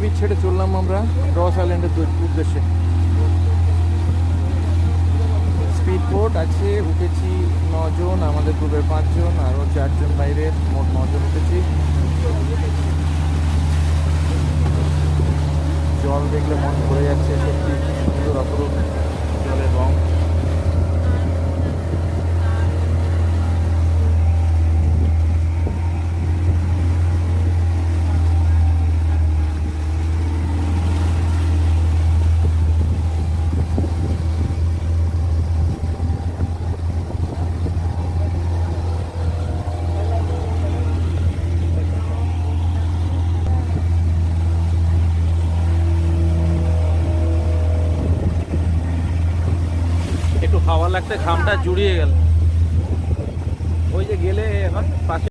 Beach ছেড়ে চললাম আমরা রস আইল্যান্ডের উদ্দেশ্যে। স্পিড বোট আছে, উঠেছি 9 জন, আমাদের গ্রুপের 5 জন, আরও 4 জন বাইরের, মোট 9 জন উঠেছি। জল দেখলে মন ভরে যাচ্ছে, সত্যি সুন্দর অপরূপ জলের রং। একটু হাওয়া লাগতে ঘামটা জুড়িয়ে গেল। ওই যে গেলে এখন পাশে